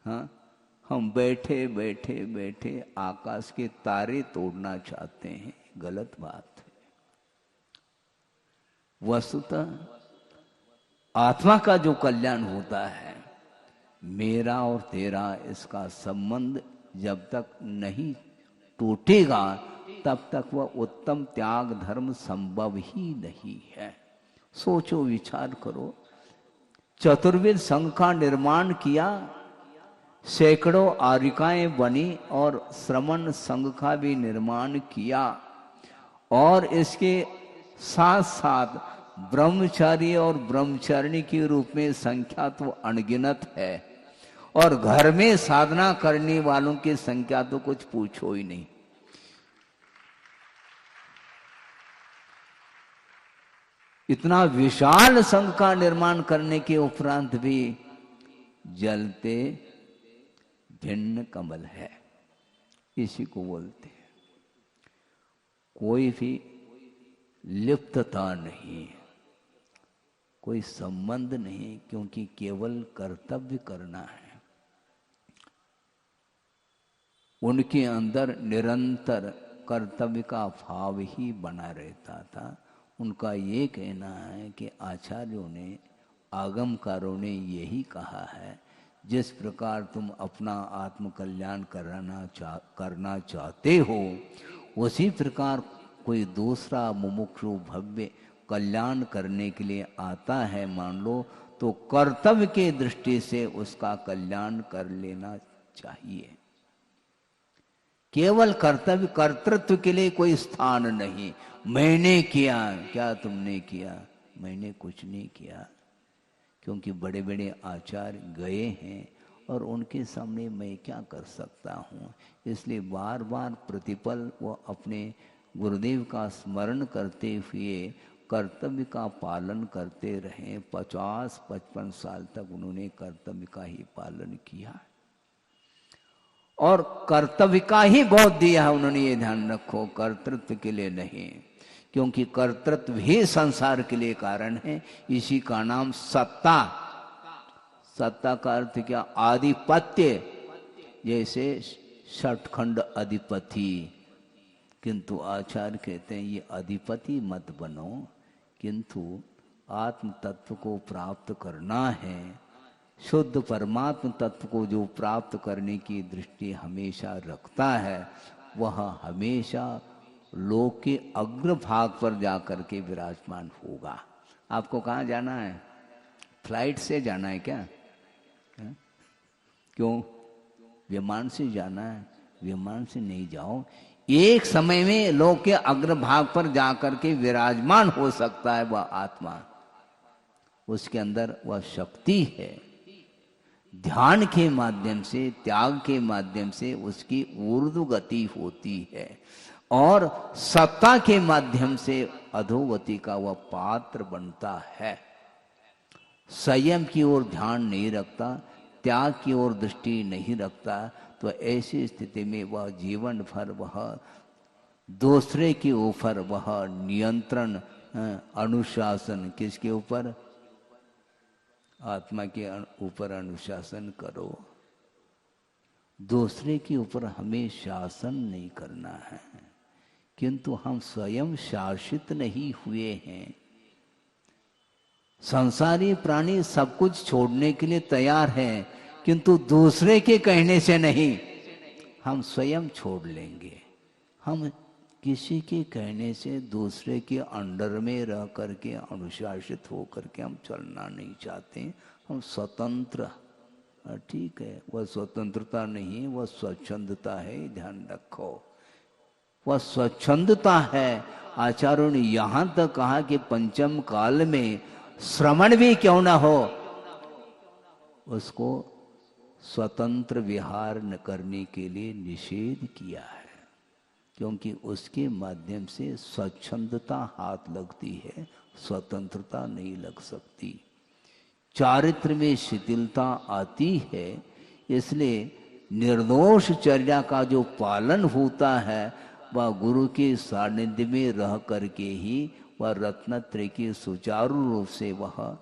हाँ, हम बैठे बैठे बैठे आकाश के तारे तोड़ना चाहते हैं। गलत बात है। वस्तुतः आत्मा का जो कल्याण होता है, मेरा और तेरा इसका संबंध जब तक नहीं टूटेगा तब तक वह उत्तम त्याग धर्म संभव ही नहीं है। सोचो, विचार करो। चतुर्विध संघ का निर्माण किया, सैकड़ों आरिकाएं बनी और श्रमण संघ का भी निर्माण किया, और इसके साथ साथ ब्रह्मचारी और ब्रह्मचारिणी के रूप में संख्या तो अनगिनत है, और घर में साधना करने वालों की संख्या तो कुछ पूछो ही नहीं। इतना विशाल संघ का निर्माण करने के उपरांत भी जलते भिन्न कमल है, इसी को बोलते हैं। कोई भी लिप्तता नहीं, कोई संबंध नहीं, क्योंकि केवल कर्तव्य करना है। उनके अंदर निरंतर कर्तव्य का भाव ही बना रहता था। उनका ये कहना है कि आचार्यों ने, आगमकारों ने यही कहा है, जिस प्रकार तुम अपना आत्मकल्याण करना चाहते हो, उसी प्रकार कोई दूसरा मुमुक्षु भव्य कल्याण करने के लिए आता है, मान लो, तो कर्तव्य के दृष्टि से उसका कल्याण कर लेना चाहिए। केवल कर्तव्य, कर्तृत्व के लिए कोई स्थान नहीं। मैंने किया, क्या तुमने किया? मैंने कुछ नहीं किया, क्योंकि बड़े बड़े आचार्य गए हैं और उनके सामने मैं क्या कर सकता हूँ। इसलिए बार बार प्रतिपल वो अपने गुरुदेव का स्मरण करते हुए कर्तव्य का पालन करते रहे। 50-55 साल तक उन्होंने कर्तव्य का ही पालन किया, और कर्तव्य का ही बहुत दिया है उन्होंने। ये ध्यान रखो, कर्तृत्व के लिए नहीं, क्योंकि कर्तृत्व ही संसार के लिए कारण है। इसी का नाम सत्ता। सत्ता का अर्थ क्या? आधिपत्य। जैसे षटखंड अधिपति, किंतु आचार्य कहते हैं ये अधिपति मत बनो, किंतु आत्म तत्व को प्राप्त करना है। शुद्ध परमात्म तत्व को जो प्राप्त करने की दृष्टि हमेशा रखता है, वह हमेशा लोक के अग्रभाग पर जाकर के विराजमान होगा। आपको कहाँ जाना है? फ्लाइट से जाना है क्या? है? क्यों? विमान से जाना है? विमान से नहीं जाओ। एक समय में लोक के अग्रभाग पर जाकर के विराजमान हो सकता है वह आत्मा। उसके अंदर वह शक्ति है। ध्यान के माध्यम से, त्याग के माध्यम से उसकी ऊर्ध्व गति होती है, और सत्ता के माध्यम से अधोगति का वह पात्र बनता है। संयम की ओर ध्यान नहीं रखता, त्याग की ओर दृष्टि नहीं रखता, तो ऐसी स्थिति में वह जीवन भर वह दूसरे के ऊपर वह नियंत्रण, अनुशासन, किसके ऊपर? आत्मा के ऊपर अनुशासन करो। दूसरे के ऊपर हमें शासन नहीं करना है, किंतु हम स्वयं शासित नहीं हुए हैं। संसारी प्राणी सब कुछ छोड़ने के लिए तैयार हैं, किंतु दूसरे के कहने से नहीं, हम स्वयं छोड़ लेंगे। हम किसी के कहने से, दूसरे के अंडर में रह करके, अनुशासित हो करके हम चलना नहीं चाहते। हम स्वतंत्र, ठीक है, वह स्वतंत्रता नहीं, वह स्वच्छंदता है, ध्यान रखो। वह स्वच्छंदता है। आचार्यों ने यहां तक कहा कि पंचम काल में श्रमण भी क्यों ना हो, उसको स्वतंत्र विहार न करने के लिए निषेध किया है, क्योंकि उसके माध्यम से स्वच्छंदता हाथ लगती है, स्वतंत्रता नहीं लग सकती। चारित्र में शिथिलता आती है, इसलिए निर्दोष चर्या का जो पालन होता है वह गुरु के सानिध्य में रह करके ही वह रत्नत्रय की सुचारू रूप से वह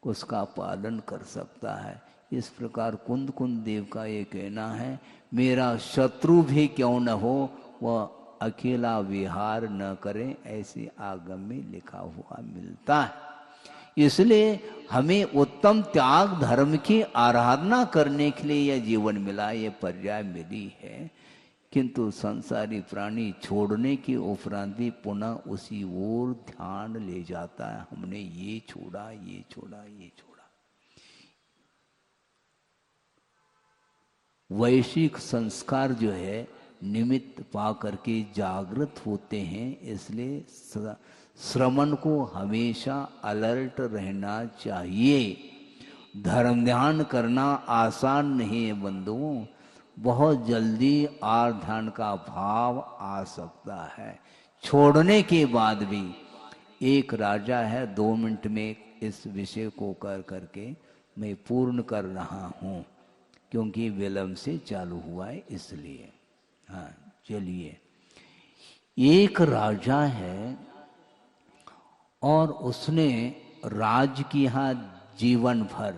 उसका पालन कर सकता है। इस प्रकार कुंद कुंद देव का ये कहना है, मेरा शत्रु भी क्यों न हो वह अकेला विहार न करे, ऐसे आगम में लिखा हुआ मिलता है। इसलिए हमें उत्तम त्याग धर्म की आराधना करने के लिए यह जीवन मिला, ये पर्याय मिली है। किंतु संसारी प्राणी छोड़ने के उपरांत भी पुनः उसी ओर ध्यान ले जाता है, हमने ये छोड़ा, ये छोड़ा, ये छोड़ा। वैश्विक संस्कार जो है निमित्त पा करके जागृत होते हैं, इसलिए श्रमण को हमेशा अलर्ट रहना चाहिए। धर्म ध्यान करना आसान नहीं है बंधुओं, बहुत जल्दी आर ध्यान का भाव आ सकता है। छोड़ने के बाद भी एक राजा है, 2 मिनट में इस विषय को कर करके मैं पूर्ण कर रहा हूँ, क्योंकि विलंब से चालू हुआ है इसलिए। हाँ चलिए, एक राजा है और उसने राज किया जीवन भर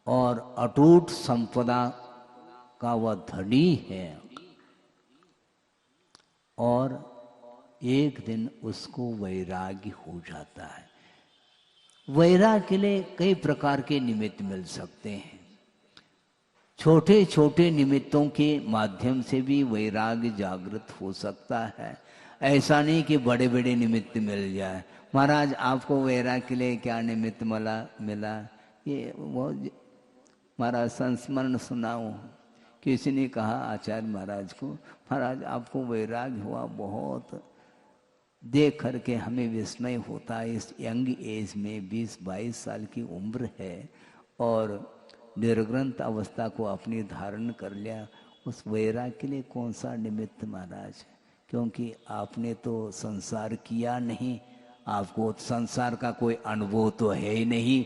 और अटूट संपदा का वह धनी है, और एक दिन उसको वैराग्य हो जाता है। वैराग्य के लिए कई प्रकार के निमित्त मिल सकते हैं। छोटे छोटे निमित्तों के माध्यम से भी वैराग्य जागृत हो सकता है। ऐसा नहीं कि बड़े बड़े निमित्त मिल जाए। महाराज आपको वैराग्य के लिए क्या निमित्त मिला, ये वो महाराज संस्मरण सुनाओ। किसी ने कहा आचार्य महाराज को, महाराज आपको वैराग्य हुआ, बहुत देख करके हमें विस्मय होता है। इस यंग एज में 20-22 साल की उम्र है और निर्ग्रंथ अवस्था को अपनी धारण कर लिया, उस वैराग्य के लिए कौन सा निमित्त महाराज? क्योंकि आपने तो संसार किया नहीं, आपको संसार का कोई अनुभव तो है ही नहीं,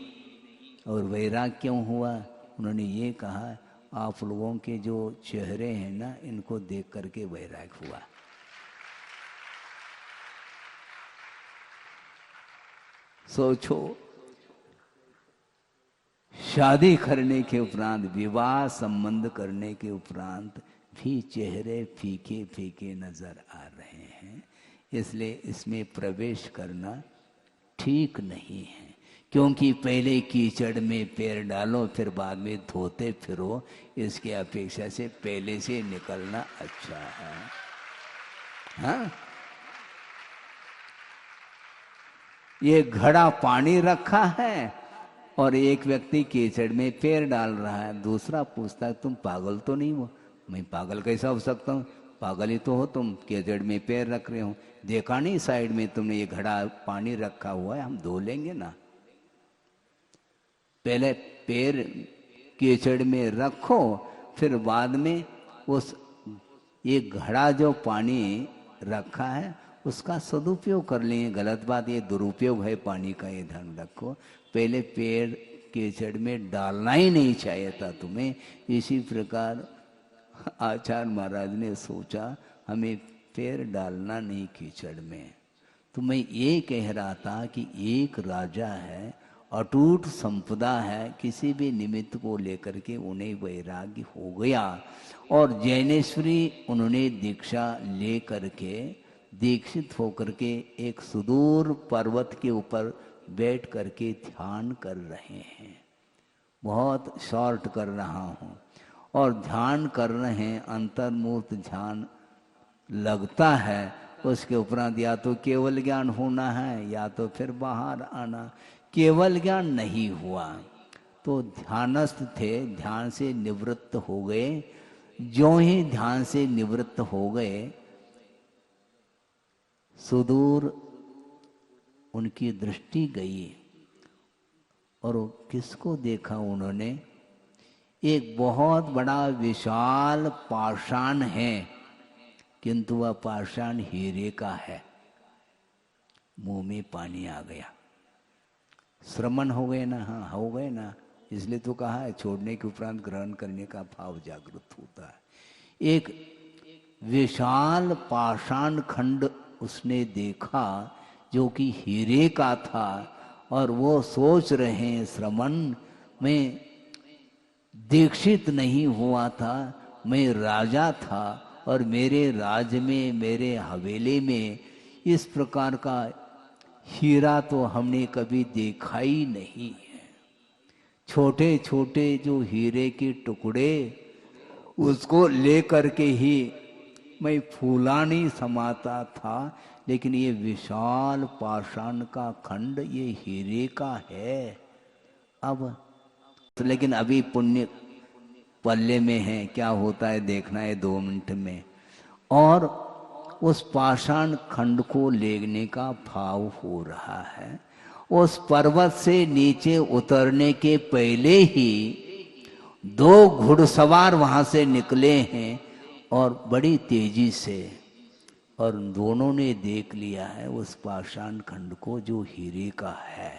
और वैराग्य क्यों हुआ? उन्होंने ये कहा, आप लोगों के जो चेहरे हैं ना, इनको देख करके वैराग्य हुआ। सोचो, शादी करने के उपरांत, विवाह संबंध करने के उपरांत भी चेहरे फीके फीके नजर आ रहे हैं, इसलिए इसमें प्रवेश करना ठीक नहीं है। क्योंकि पहले कीचड़ में पैर डालो फिर बाद में धोते फिरो, इसकी अपेक्षा से पहले से निकलना अच्छा है। हाँ, ये घड़ा पानी रखा है और एक व्यक्ति कीचड़ में पैर डाल रहा है, दूसरा पूछता है तुम पागल तो नहीं हो? मैं पागल कैसा हो सकता हूँ? पागल ही तो हो तुम, कीचड़ में पैर रख रहे हो। देखा नहीं साइड में तुमने ये घड़ा पानी रखा हुआ है, हम धो लेंगे ना। पहले पैर कीचड़ में रखो, फिर बाद में उस ये घड़ा जो पानी रखा है उसका सदुपयोग कर लेंगे। गलत बात, ये दुरुपयोग है पानी का, ये ध्यान रखो। पहले पैर कीचड़ में डालना ही नहीं चाहिए था तुम्हें। इसी प्रकार आचार्य महाराज ने सोचा हमें पैर डालना नहीं कीचड़ में। तो मैं ये कह रहा था कि एक राजा है, अटूट संपदा है, किसी भी निमित्त को लेकर के उन्हें वैराग्य हो गया, और जैनेश्वरी उन्होंने दीक्षा ले करके, दीक्षित होकर के एक सुदूर पर्वत के ऊपर बैठ करके ध्यान कर रहे हैं। बहुत शॉर्ट कर रहा हूँ। और ध्यान कर रहे हैं, अंतर्मुक्त ध्यान लगता है। उसके उपरांत या तो केवल ज्ञान होना है या तो फिर बाहर आना। केवल ज्ञान नहीं हुआ तो ध्यानस्थ थे, ध्यान से निवृत्त हो गए। जो ही ध्यान से निवृत्त हो गए, सुदूर उनकी दृष्टि गई और किसको देखा उन्होंने? एक बहुत बड़ा विशाल पाषाण है, किंतु वह पाषाण हीरे का है। मुंह में पानी आ गया। श्रमण हो गए ना? हाँ हो गए ना। इसलिए तो कहा है छोड़ने के उपरांत ग्रहण करने का भाव जागृत होता है। एक विशाल पाषाण खंड उसने देखा जो कि हीरे का था, और वो सोच रहे हैं श्रवण में दीक्षित नहीं हुआ था, मैं राजा था और मेरे राज में, मेरे हवेली में इस प्रकार का हीरा तो हमने कभी देखा ही नहीं है। छोटे छोटे जो हीरे के टुकड़े, उसको लेकर के ही मैं फूलानी समाता था, लेकिन ये विशाल पाषाण का खंड ये हीरे का है। अब लेकिन अभी पुण्य पल्ले में है, क्या होता है देखना है 2 मिनट में। और उस पाषाण खंड को लेने का भाव हो रहा है। उस पर्वत से नीचे उतरने के पहले ही 2 घुड़सवार वहां से निकले हैं और बड़ी तेजी से, और दोनों ने देख लिया है उस पाषाण खंड को जो हीरे का है।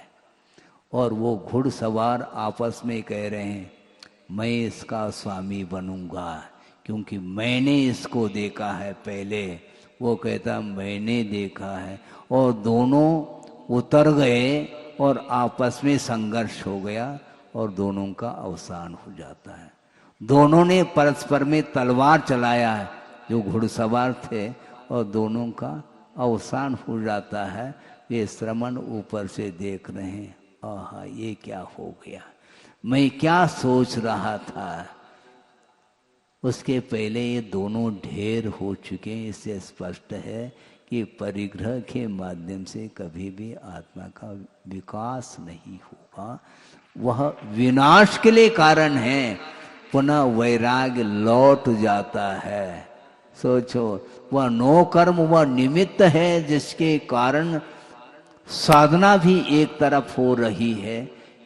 और वो घुड़सवार आपस में कह रहे हैं मैं इसका स्वामी बनूंगा, क्योंकि मैंने इसको देखा है पहले। वो कहता मैंने देखा है, और दोनों उतर गए और आपस में संघर्ष हो गया और दोनों का अवसान हो जाता है। दोनों ने परस्पर में तलवार चलाया है जो घुड़सवार थे, और दोनों का अवसान हो जाता है। वे श्रमण ऊपर से देख रहे हैं, आहा ये क्या हो गया, मैं क्या सोच रहा था। उसके पहले ये दोनों ढेर हो चुके हैं। इससे स्पष्ट है कि परिग्रह के माध्यम से कभी भी आत्मा का विकास नहीं होगा, वह विनाश के लिए कारण है। पुनः वैराग्य लौट जाता है। सोचो, वह नो कर्म, वह निमित्त है जिसके कारण साधना भी एक तरफ हो रही है,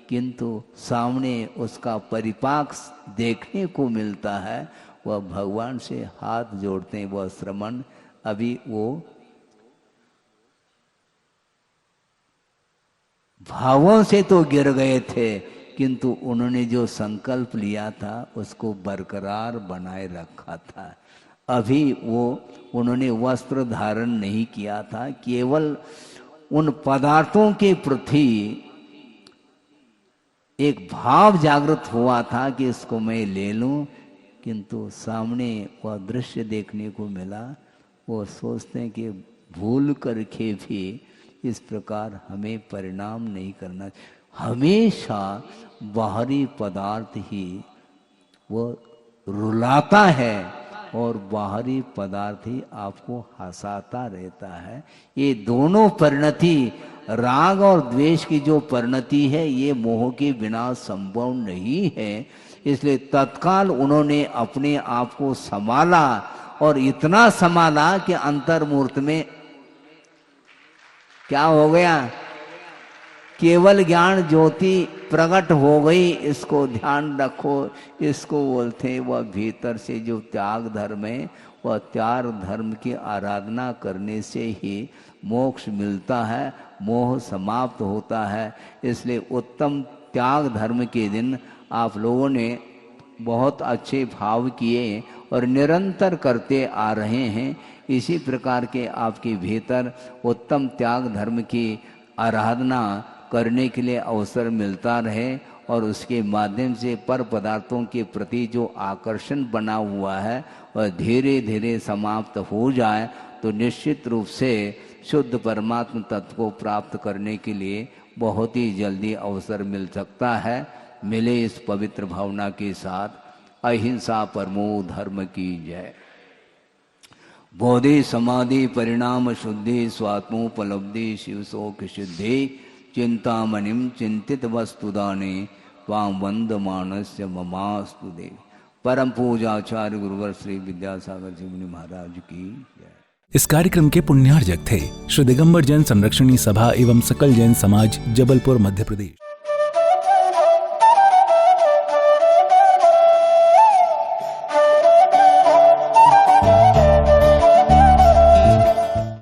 किंतु सामने उसका परिपाक देखने को मिलता है। वह भगवान से हाथ जोड़ते हैं। वह श्रमण अभी वो भावों से तो गिर गए थे, किंतु उन्होंने जो संकल्प लिया था उसको बरकरार बनाए रखा था। अभी वो उन्होंने वस्त्र धारण नहीं किया था, केवल उन पदार्थों के प्रति एक भाव जागृत हुआ था कि इसको मैं ले लूं, किंतु सामने वह दृश्य देखने को मिला। वो सोचते हैं कि भूल करके भी इस प्रकार हमें परिणाम नहीं करना। हमेशा बाहरी पदार्थ ही वो रुलाता है और बाहरी पदार्थ ही आपको हंसाता रहता है। ये दोनों परिणति, राग और द्वेष की जो परिणति है, ये मोह के बिना संभव नहीं है। इसलिए तत्काल उन्होंने अपने आप को संभाला, और इतना संभाला कि अंतर्मूर्त में क्या हो गया, केवल ज्ञान ज्योति प्रकट हो गई। इसको ध्यान रखो, इसको बोलते वह भीतर से जो त्याग धर्म है, वह त्याग धर्म की आराधना करने से ही मोक्ष मिलता है, मोह समाप्त होता है। इसलिए उत्तम त्याग धर्म के दिन आप लोगों ने बहुत अच्छे भाव किए और निरंतर करते आ रहे हैं। इसी प्रकार के आपके भीतर उत्तम त्याग धर्म की आराधना करने के लिए अवसर मिलता रहे, और उसके माध्यम से पर पदार्थों के प्रति जो आकर्षण बना हुआ है वह धीरे धीरे समाप्त हो जाए, तो निश्चित रूप से शुद्ध परमात्म तत्व को प्राप्त करने के लिए बहुत ही जल्दी अवसर मिल सकता है। मिले इस पवित्र भावना के साथ। अहिंसा परमो धर्म की जय। बोधि समाधि परिणाम शुद्धि स्वात्मोपलब्धि शिव शोक सिद्धि चिंतामणिम चिंतित वस्तुदाने त्वां वंदमानस्य ममास्तु देव। परम पूजाचार्य गुरुवर श्री विद्यासागर जी मुनि महाराज की जय। इस कार्यक्रम के पुण्यार्जक थे श्री दिगंबर जैन संरक्षणी सभा एवं सकल जैन समाज, जबलपुर, मध्य प्रदेश।